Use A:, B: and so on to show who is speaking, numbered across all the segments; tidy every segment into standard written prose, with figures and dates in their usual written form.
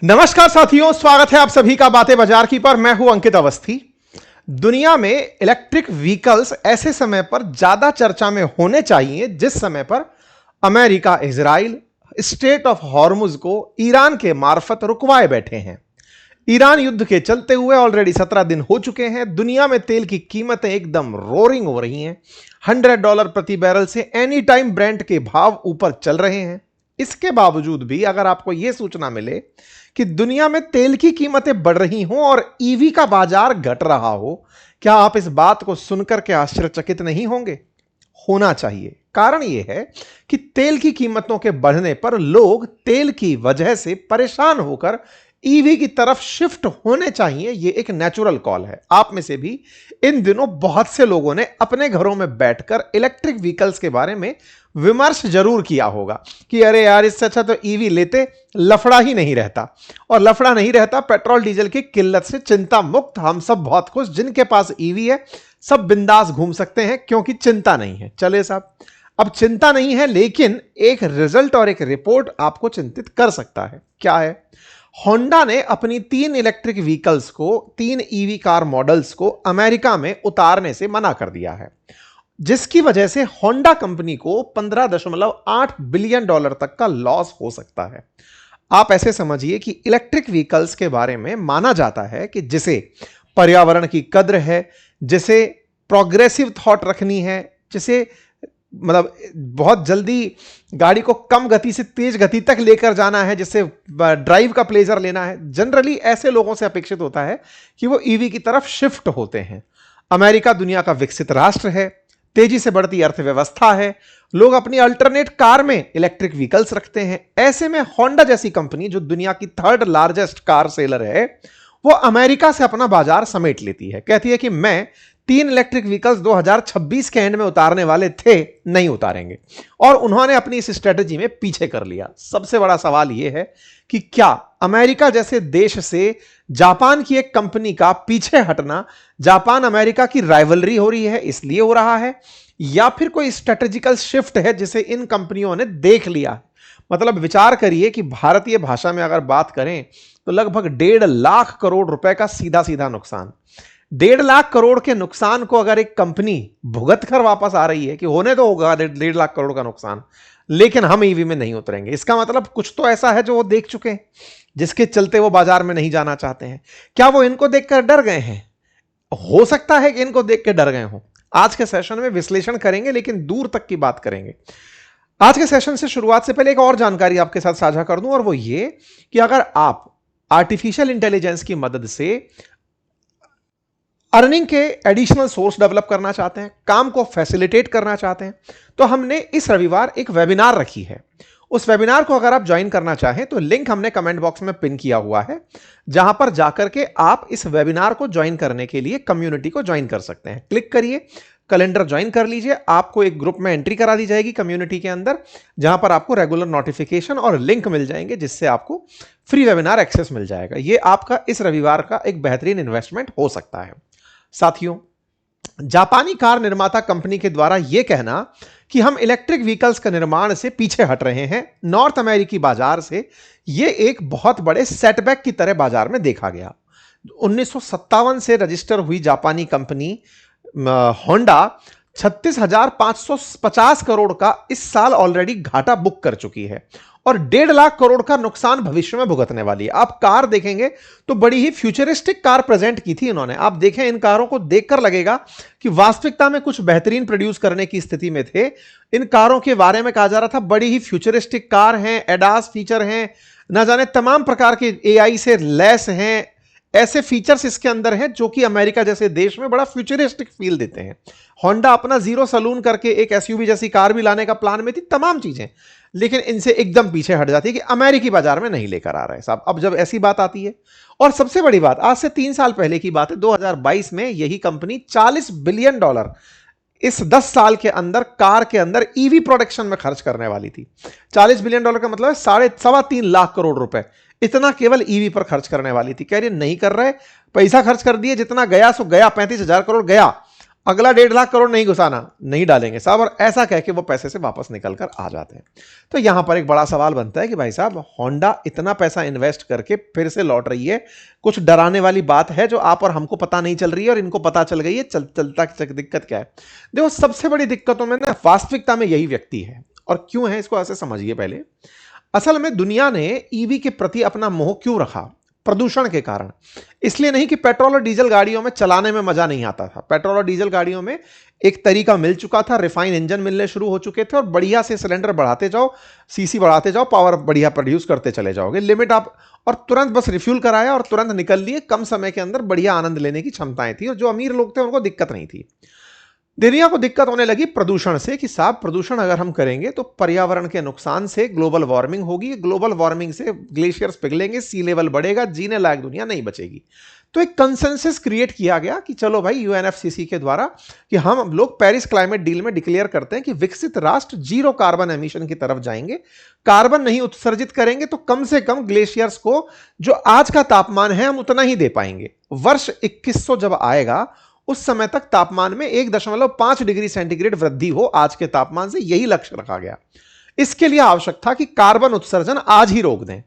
A: नमस्कार साथियों, स्वागत है आप सभी का बातें बाजार की पर। मैं हूं अंकित अवस्थी। दुनिया में इलेक्ट्रिक व्हीकल्स ऐसे समय पर ज्यादा चर्चा में होने चाहिए जिस समय पर America Israel straight of Hormuz को ईरान के मार्फत रुकवाए बैठे हैं। ईरान युद्ध के चलते हुए ऑलरेडी 17 दिन हो चुके हैं। दुनिया में तेल की कीमतें एकदम रोरिंग हो रही हैं। $100 प्रति बैरल से एनी टाइम ब्रेंट के भाव ऊपर चल रहे हैं। इसके बावजूद भी अगर आपको यह सूचना मिले कि दुनिया में तेल की कीमतें बढ़ रही हों और ईवी का बाजार घट रहा हो, क्या आप इस बात को सुनकर के आश्चर्यचकित नहीं होंगे? होना चाहिए। कारण यह है कि तेल की कीमतों के बढ़ने पर लोग तेल की वजह से परेशान होकर ईवी की तरफ शिफ्ट होने चाहिए। यह एक नेचुरल कॉल है। आप में से भी इन दिनों बहुत से लोगों ने अपने घरों में बैठकर इलेक्ट्रिक व्हीकल्स के बारे में विमर्श जरूर किया होगा कि अरे यार, इससे अच्छा तो ईवी लेते, लफड़ा ही नहीं रहता। और लफड़ा नहीं रहता, पेट्रोल डीजल की किल्लत से चिंता मुक्त, हम सब बहुत खुश। जिनके पास ईवी है सब बिंदास घूम सकते हैं क्योंकि चिंता नहीं है। चले साहब, अब चिंता नहीं है, लेकिन एक रिजल्ट और एक रिपोर्ट आपको चिंतित कर सकता है। क्या है? होंडा ने अपनी 3 इलेक्ट्रिक व्हीकल्स को, 3 ईवी कार मॉडल्स को अमेरिका में उतारने से मना कर दिया है, जिसकी वजह से होंडा कंपनी को $15.8 बिलियन तक का लॉस हो सकता है। आप ऐसे समझिए कि इलेक्ट्रिक व्हीकल्स के बारे में माना जाता है कि जिसे पर्यावरण की कद्र है, जिसे प्रोग्रेसिव थॉट रखनी है, जिसे मतलब बहुत जल्दी गाड़ी को कम गति से तेज गति तक लेकर जाना है, जिससे ड्राइव का प्लेजर लेना है, जनरली ऐसे लोगों से अपेक्षित होता है कि वो ईवी की तरफ शिफ्ट होते हैं। अमेरिका दुनिया का विकसित राष्ट्र है, तेजी से बढ़ती अर्थव्यवस्था है, लोग अपनी अल्टरनेट कार में इलेक्ट्रिक व्हीकल्स रखते हैं। ऐसे में होंडा जैसी कंपनी, जो दुनिया की 3rd लार्जेस्ट कार सेलर है, वो अमेरिका से अपना बाजार समेट लेती है। कहती है कि मैं 3 इलेक्ट्रिक व्हीकल्स 2026 के एंड में उतारने वाले थे, नहीं उतारेंगे। और उन्होंने अपनी इस स्ट्रेटजी में पीछे कर लिया। सबसे बड़ा सवाल यह है कि क्या अमेरिका जैसे देश से जापान की एक कंपनी का पीछे हटना, जापान अमेरिका की राइवलरी हो रही है इसलिए हो रहा है, या फिर कोई स्ट्रेटेजिकल शिफ्ट है जिसे इन कंपनियों ने देख लिया है? मतलब विचार करिए कि भारतीय भाषा में अगर बात करें तो लगभग 1.5 लाख करोड़ रुपए का सीधा सीधा नुकसान। 1.5 लाख करोड़ के नुकसान को अगर एक कंपनी भुगत कर वापस आ रही है कि होने तो होगा 1.5 लाख करोड़ का नुकसान, लेकिन हम ईवी में नहीं उतरेंगे, इसका मतलब कुछ तो ऐसा है जो वो देख चुके हैं, जिसके चलते वो बाजार में नहीं जाना चाहते हैं। क्या वो इनको देखकर डर गए हैं? हो सकता है कि इनको देख के डर गए हों। आज के सेशन में विश्लेषण करेंगे, लेकिन दूर तक की बात करेंगे। आज के सेशन से शुरुआत से पहले एक और जानकारी आपके साथ साझा कर दूं, और वो ये कि अगर आप आर्टिफिशियल इंटेलिजेंस की मदद से अर्निंग के एडिशनल सोर्स डेवलप करना चाहते हैं, काम को फैसिलिटेट करना चाहते हैं, तो हमने इस रविवार एक वेबिनार रखी है। उस वेबिनार को अगर आप ज्वाइन करना चाहें तो लिंक हमने कमेंट बॉक्स में पिन किया हुआ है, जहां पर जाकर के आप इस वेबिनार को ज्वाइन करने के लिए कम्युनिटी को ज्वाइन कर सकते हैं। क्लिक करिए, कैलेंडर ज्वाइन कर लीजिए, आपको एक ग्रुप में एंट्री करा दी जाएगी कम्युनिटी के अंदर, जहां पर आपको रेगुलर नोटिफिकेशन और लिंक मिल जाएंगे, जिससे आपको फ्री वेबिनार एक्सेस मिल जाएगा। यह आपका इस रविवार का एक बेहतरीन इन्वेस्टमेंट हो सकता है। साथियों, जापानी कार निर्माता कंपनी के द्वारा यह कहना कि हम इलेक्ट्रिक व्हीकल्स का निर्माण से पीछे हट रहे हैं नॉर्थ अमेरिकी बाजार से, यह एक बहुत बड़े सेटबैक की तरह बाजार में देखा गया। 1957 से रजिस्टर हुई जापानी कंपनी होंडा 36,550 करोड़ का इस साल ऑलरेडी घाटा बुक कर चुकी है और 1.5 लाख करोड़ का नुकसान भविष्य में भुगतने वाली है। आप कार देखेंगे तो बड़ी ही फ्यूचरिस्टिक कार प्रेजेंट की थी इन्होंने। आप देखें, इन कारों को देखकर लगेगा कि वास्तविकता में कुछ बेहतरीन प्रोड्यूस करने की स्थिति में थे। इन कारों के बारे में कहा जा रहा था बड़ी ही फ्यूचरिस्टिक कार हैं, एडास फीचर हैं, ना जाने तमाम प्रकार के एआई से लैस हैं। ऐसे फीचर्स इसके अंदर हैं जो कि अमेरिका जैसे देश में बड़ा फ्यूचरिस्टिक फील देते हैं। होंडा अपना जीरो सलून करके एक एसयूवी जैसी कार भी लाने का प्लान में थी, तमाम चीजें, लेकिन इनसे एकदम पीछे हट जाती है कि अमेरिकी बाजार में नहीं लेकर आ रहे साहब। अब जब ऐसी बात आती है, और सबसे बड़ी बात, आज से 3 साल पहले की बात है, 2022 में यही कंपनी $40 बिलियन इस 10 साल के अंदर कार के अंदर ईवी प्रोडक्शन में खर्च करने वाली थी। $40 बिलियन का मतलब है 3.5 लाख करोड़ रुपए, इतना केवल ईवी पर खर्च करने वाली थी। कह रही नहीं कर रहे, पैसा खर्च कर दिए, जितना गया सो गया, 35,000 करोड़ गया। अगला 1.5 लाख करोड़ नहीं घुसाना, नहीं डालेंगे साहब, और ऐसा कह के वो पैसे से वापस निकल कर आ जाते हैं। तो यहां पर एक बड़ा सवाल बनता है कि भाई साहब होंडा इतना पैसा इन्वेस्ट करके फिर से लौट रही है, कुछ डराने वाली बात है जो आप और हमको पता नहीं चल रही है और इनको पता चल गई है, चलता दिक्कत क्या है? देखो सबसे बड़ी दिक्कतों में ना वास्तविकता में यही व्यक्ति है, और क्यों है इसको ऐसे समझिए। पहले असल में दुनिया ने ईवी के प्रति अपना मोह क्यों रखा? प्रदूषण के कारण। इसलिए नहीं कि पेट्रोल और डीजल गाड़ियों में चलाने में मजा नहीं आता था, पेट्रोल और डीजल गाड़ियों में एक तरीका मिल चुका था, रिफाइन इंजन मिलने शुरू हो चुके थे और बढ़िया से सिलेंडर बढ़ाते जाओ, सीसी बढ़ाते जाओ, पावर बढ़िया प्रोड्यूस करते चले जाओगे, लिमिट आप, और तुरंत बस रिफ्यूल कराया और तुरंत निकल लिए, कम समय के अंदर बढ़िया आनंद लेने की क्षमताएं थी और जो अमीर लोग थे उनको दिक्कत नहीं थी। दुनिया को दिक्कत होने लगी प्रदूषण से कि साहब प्रदूषण अगर हम करेंगे तो पर्यावरण के नुकसान से ग्लोबल वार्मिंग होगी, ग्लोबल वार्मिंग से ग्लेशियर्स पिघलेंगे, सी लेवल बढ़ेगा, जीने लायक दुनिया नहीं बचेगी। तो एक कंसेंसस क्रिएट किया गया कि चलो भाई यूएनएफसीसी के द्वारा कि हम लोग पेरिस क्लाइमेट डील में डिक्लेयर करते हैं कि विकसित राष्ट्र जीरो कार्बन एमिशन की तरफ जाएंगे, कार्बन नहीं उत्सर्जित करेंगे तो कम से कम ग्लेशियर्स को जो आज का तापमान है हम उतना ही दे पाएंगे। वर्ष 2100 जब आएगा उस समय तक तापमान में 1.5 डिग्री सेंटीग्रेड वृद्धि हो आज के तापमान से, यही लक्ष्य रखा गया। इसके लिए आवश्यक था कि कार्बन उत्सर्जन आज ही रोक दें।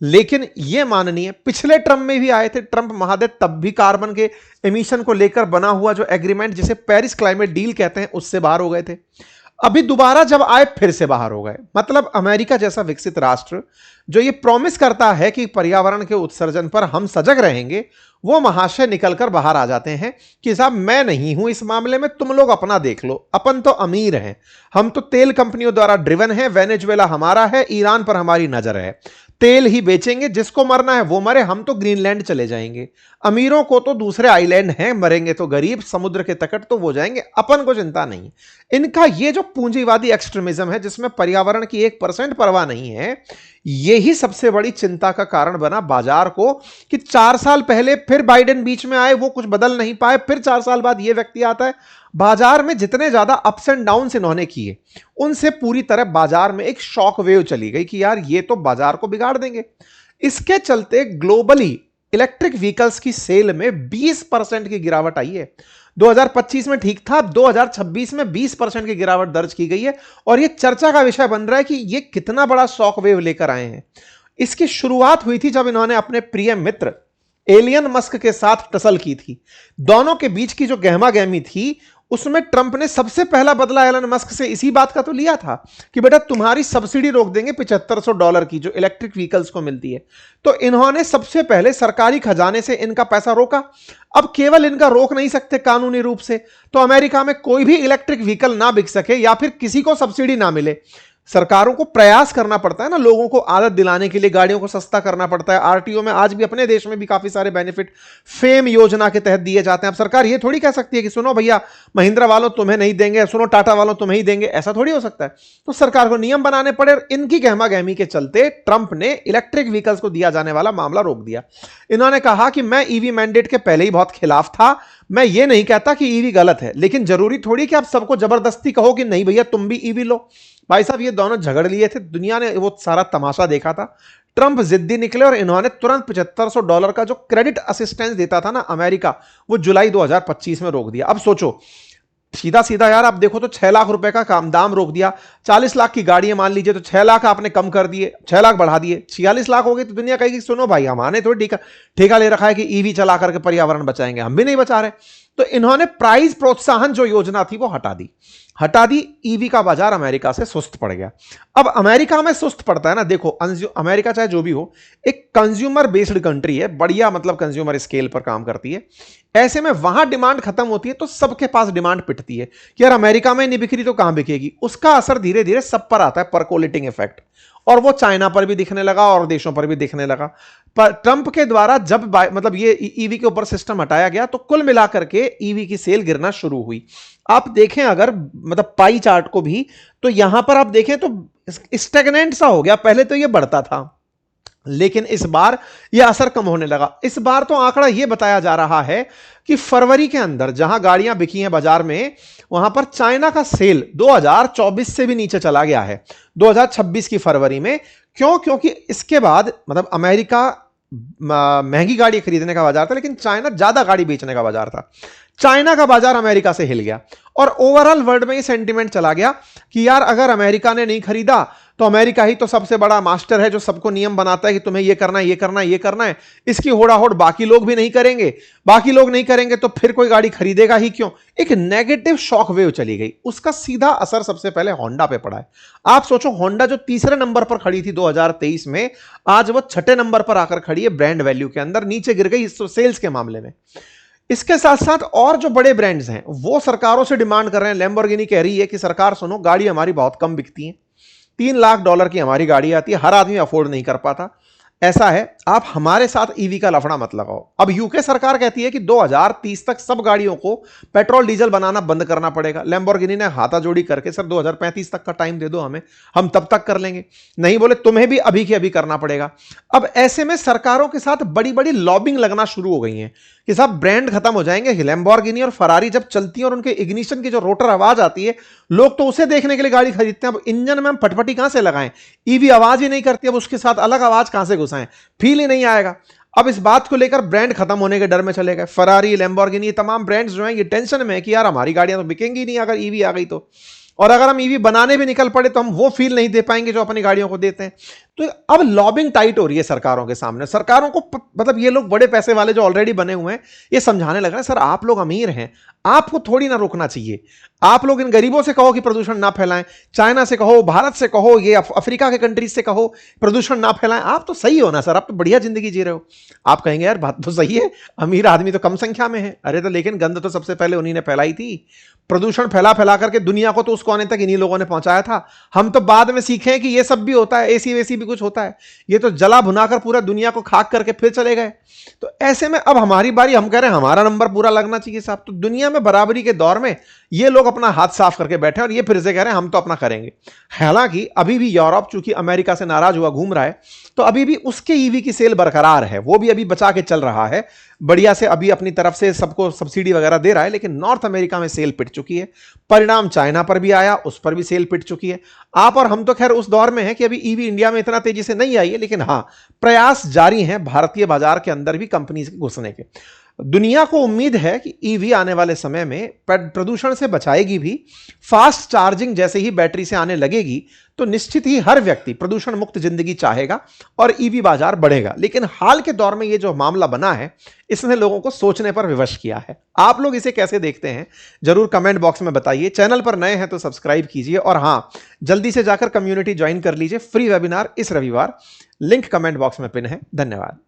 A: लेकिन यह माननीय पिछले ट्रम्प में भी आए थे, ट्रम्प महोदय तब भी कार्बन के एमिशन को लेकर बना हुआ जो एग्रीमेंट जिसे पेरिस क्लाइमेट डील कहते हैं उससे बाहर हो गए थे। अभी दोबारा जब आए फिर से बाहर हो गए। मतलब अमेरिका जैसा विकसित राष्ट्र जो ये प्रॉमिस करता है कि पर्यावरण के उत्सर्जन पर हम सजग रहेंगे, वो महाशय निकलकर बाहर आ जाते हैं कि साहब मैं नहीं हूं इस मामले में, तुम लोग अपना देख लो, अपन तो अमीर हैं, हम तो तेल कंपनियों द्वारा ड्रिवन है, वेनेजुएला हमारा है, ईरान पर हमारी नजर है, तेल ही बेचेंगे, जिसको मरना है वो मरे, हम तो ग्रीनलैंड चले जाएंगे, अमीरों को तो दूसरे आइलैंड हैं, मरेंगे तो गरीब, समुद्र के तट तो वो जाएंगे, अपन को चिंता नहीं। इनका ये जो पूंजीवादी एक्सट्रीमिज्म है जिसमें पर्यावरण की 1% परवाह नहीं है, यही सबसे बड़ी चिंता का कारण बना बाजार को कि 4 साल पहले फिर बाइडेन बीच में आए, वो कुछ बदल नहीं पाए, फिर 4 साल बाद ये व्यक्ति आता है। बाजार में जितने ज्यादा अप्स एंड डाउन्स इन्होंने किए उनसे पूरी तरह बाजार में एक शॉक वेव चली गई कि यार ये तो बाजार को बिगाड़ देंगे। इसके चलते ग्लोबली इलेक्ट्रिक व्हीकल्स की सेल में 20% की गिरावट आई है। 2025 में ठीक था, 2026 में 20% की गिरावट दर्ज की गई है और यह चर्चा का विषय बन रहा है कि यह कितना बड़ा शॉक वेव लेकर आए हैं। इसकी शुरुआत हुई थी जब इन्होंने अपने प्रिय मित्र एलियन मस्क के साथ टसल की थी। दोनों के बीच की जो गहमा गहमी थी उसमें ट्रंप ने सबसे पहला बदला एलन मस्क से इसी बात का तो लिया था कि बेटा तुम्हारी सब्सिडी रोक देंगे $7500 की जो इलेक्ट्रिक व्हीकल्स को मिलती है। तो इन्होंने सबसे पहले सरकारी खजाने से इनका पैसा रोका। अब केवल इनका रोक नहीं सकते कानूनी रूप से, तो अमेरिका में कोई भी इलेक्ट्रिक व्हीकल ना बिक सके या फिर किसी को सब्सिडी ना मिले, सरकारों को प्रयास करना पड़ता है ना, लोगों को आदत दिलाने के लिए गाड़ियों को सस्ता करना पड़ता है। आरटीओ में आज भी अपने देश में भी काफी सारे बेनिफिट फेम योजना के तहत दिए जाते हैं। अब सरकार ये थोड़ी कह सकती है कि सुनो भैया महिंद्रा वालों तुम्हें नहीं देंगे, सुनो टाटा वालों तुम्हें ही देंगे, ऐसा थोड़ी हो सकता है। तो सरकार को नियम बनाने पड़े और इनकी गहमा गहमी के चलते ट्रंप ने इलेक्ट्रिक व्हीकल्स को दिया जाने वाला मामला रोक दिया। इन्होंने कहा कि मैं ईवी मैंडेट के पहले ही बहुत खिलाफ था, मैं ये नहीं कहता कि ईवी गलत है, लेकिन जरूरी थोड़ी कि आप सबको जबरदस्ती कहो कि नहीं भैया तुम भी ईवी लो। भाई साहब ये दोनों झगड़ लिए थे, दुनिया ने वो सारा तमाशा देखा था। ट्रंप जिद्दी निकले और इन्होंने तुरंत $7500 का जो क्रेडिट असिस्टेंस देता था ना अमेरिका, वो जुलाई 2025 में रोक दिया। अब सोचो सीधा सीधा यार, आप देखो तो 6 लाख रुपए का काम दाम रोक दिया। 40 लाख की गाड़ी मान लीजिए तो 6 लाख आपने कम कर दिए, 6 लाख बढ़ा दिए, 46 लाख हो गए। तो दुनिया कहेगी सुनो भाई हमारे थोड़ी ठेका ले रखा है कि ईवी चला करके पर्यावरण बचाएंगे, हम भी नहीं बचा रहे। तो इन्होंने प्राइस प्रोत्साहन जो योजना थी वो हटा दी। ईवी का बाजार अमेरिका से सुस्त पड़ गया। अब अमेरिका में सुस्त पड़ता है ना, देखो अमेरिका चाहे जो भी हो एक कंज्यूमर बेस्ड कंट्री है, बढ़िया मतलब कंज्यूमर स्केल पर काम करती है। ऐसे में वहां डिमांड खत्म होती है तो सबके पास डिमांड पिटती है कि यार अमेरिका में नहीं बिक रही तो कहां बिकेगी। उसका असर धीरे धीरे सब पर आता है, परकोलेटिंग इफेक्ट, और वो चाइना पर भी दिखने लगा और देशों पर भी दिखने लगा। पर ट्रंप के द्वारा जब मतलब ये ईवी के ऊपर सिस्टम हटाया गया तो कुल मिलाकर के ईवी की सेल गिरना शुरू हुई। आप देखें अगर मतलब पाई चार्ट को भी, तो यहां पर आप देखें तो स्टैग्नेंट सा हो गया। पहले तो ये बढ़ता था लेकिन इस बार यह असर कम होने लगा। इस बार तो आंकड़ा यह बताया जा रहा है कि फरवरी के अंदर जहां गाड़ियां बिकी हैं बाजार में, वहां पर चाइना का सेल 2024 से भी नीचे चला गया है 2026 की फरवरी में। क्यों? क्योंकि इसके बाद मतलब अमेरिका महंगी गाड़ी खरीदने का बाजार था, लेकिन चाइना ज्यादा गाड़ी बेचने का बाजार था। चाइना का बाजार अमेरिका से हिल गया और ओवरऑल वर्ल्ड में ये सेंटीमेंट चला गया कि यार अगर अमेरिका ने नहीं खरीदा तो अमेरिका ही तो सबसे बड़ा मास्टर है जो सबको नियम बनाता है कि तुम्हें ये करना है, ये करना है, ये करना है। इसकी होड़ाहोड़ बाकी लोग भी नहीं करेंगे, बाकी लोग नहीं करेंगे तो फिर कोई गाड़ी खरीदेगा ही क्यों। एक नेगेटिव शॉक वेव चली गई। उसका सीधा असर सबसे पहले होंडा पे पड़ा है। आप सोचो, होंडा जो तीसरे नंबर पर खड़ी थी 2023 में, आज वो छठे नंबर पर आकर खड़ी है ब्रांड वैल्यू के अंदर, नीचे गिर गई सेल्स के मामले में। इसके साथ साथ और जो बड़े ब्रांड्स हैं वो सरकारों से डिमांड कर रहे हैं। लैम्बोर्गिनी कह रही है कि सरकार सुनो, गाड़ी हमारी बहुत कम बिकती है, $3 लाख की हमारी गाड़ी आती है, हर आदमी अफोर्ड नहीं कर पाता। ऐसा है, आप हमारे साथ ईवी का लफड़ा मत लगाओ। अब यूके सरकार कहती है कि 2030 तक सब गाड़ियों को पेट्रोल डीजल बनाना बंद करना पड़ेगा। लैम्बोर्गिनी ने हाथाजोड़ी करके सर 2035 तक का टाइम दे दो हमें, हम तब तक कर लेंगे। नहीं बोले तुम्हें भी अभी के अभी करना पड़ेगा। अब ऐसे में सरकारों के साथ बड़ी बड़ी लॉबिंग लगना शुरू हो गई है कि साहब ब्रांड खत्म हो जाएंगे। लैम्बोर्गिनी और फरारी जब चलती है और उनके इग्निशन की जो रोटर आवाज आती है, लोग तो उसे देखने के लिए गाड़ी खरीदते हैं। अब इंजन में हम फटफटी कहां से लगाएं, ईवी आवाज ही नहीं करती, अब उसके साथ अलग आवाज कहां से घुसाएं, फील ही नहीं आएगा। अब इस बात को लेकर ब्रांड खत्म होने के डर में चले गए। फरारी, लैम्बोर्गिनी, तमाम ब्रांड्स जो हैं ये टेंशन में है कि यार हमारी गाड़ियां तो बिकेंगी नहीं अगर ईवी आ गई तो, और अगर हम ईवी बनाने भी निकल पड़े तो हम वो फील नहीं दे पाएंगे जो अपनी गाड़ियों को देते हैं। तो अब लॉबिंग टाइट हो रही है सरकारों के सामने। सरकारों को मतलब ये लोग बड़े पैसे वाले जो ऑलरेडी बने हुए हैं ये समझाने लग रहे हैं, सर आप लोग अमीर हैं, आपको थोड़ी ना रोकना चाहिए। आप लोग इन गरीबों से कहो कि प्रदूषण ना फैलाएं, चाइना से कहो, भारत से कहो, ये अफ्रीका के कंट्रीज से कहो प्रदूषण ना फैलाएं। आप तो सही हो ना सर, आप तो बढ़िया जिंदगी जी रहे हो। आप कहेंगे यार बात तो सही है, अमीर आदमी तो कम संख्या में है। अरे तो लेकिन गंद तो सबसे पहले उन्हीं ने फैलाई थी। प्रदूषण फैला फैला करके दुनिया को तो उस कोने तक इन्हीं लोगों ने पहुंचाया था। हम तो बाद में सीखे हैं कि ये सब भी होता है, एसी वेसी भी कुछ होता है। ये तो जला भुनाकर पूरा दुनिया को खाक करके फिर चले गए। तो ऐसे में अब हमारी बारी, हम कह रहे हैं हमारा नंबर पूरा लगना चाहिए साहब। तो दुनिया में बराबरी के दौर में ये लोग अपना हाथ साफ करके बैठे और ये फिर से कह रहे हैं हम तो अपना करेंगे। हालांकि अभी भी यूरोप चूंकि अमेरिका से नाराज हुआ घूम रहा है, तो अभी भी उसके ईवी की सेल बरकरार है, वो भी अभी बचा के चल रहा है बढ़िया से, अभी अपनी तरफ से सबको सब्सिडी वगैरह दे रहा है। लेकिन नॉर्थ अमेरिका में सेल पिट चुकी है। परिणाम चाइना पर भी आया, उस पर भी सेल पिट चुकी है। आप और हम तो खैर उस दौर में हैं कि अभी ईवी इंडिया में इतना तेजी से नहीं आई है, लेकिन हाँ प्रयास जारी हैं भारतीय बाजार के अंदर भी कंपनीज के घुसने के। दुनिया को उम्मीद है कि ईवी आने वाले समय में प्रदूषण से बचाएगी भी। फास्ट चार्जिंग जैसे ही बैटरी से आने लगेगी तो निश्चित ही हर व्यक्ति प्रदूषण मुक्त जिंदगी चाहेगा और ईवी बाजार बढ़ेगा। लेकिन हाल के दौर में ये जो मामला बना है इसने लोगों को सोचने पर विवश किया है। आप लोग इसे कैसे देखते हैं जरूर कमेंट बॉक्स में बताइए। चैनल पर नए हैं तो सब्सक्राइब कीजिए और हां जल्दी से जाकर कम्युनिटी ज्वाइन कर लीजिए। फ्री वेबिनार इस रविवार, लिंक कमेंट बॉक्स में पिन है। धन्यवाद।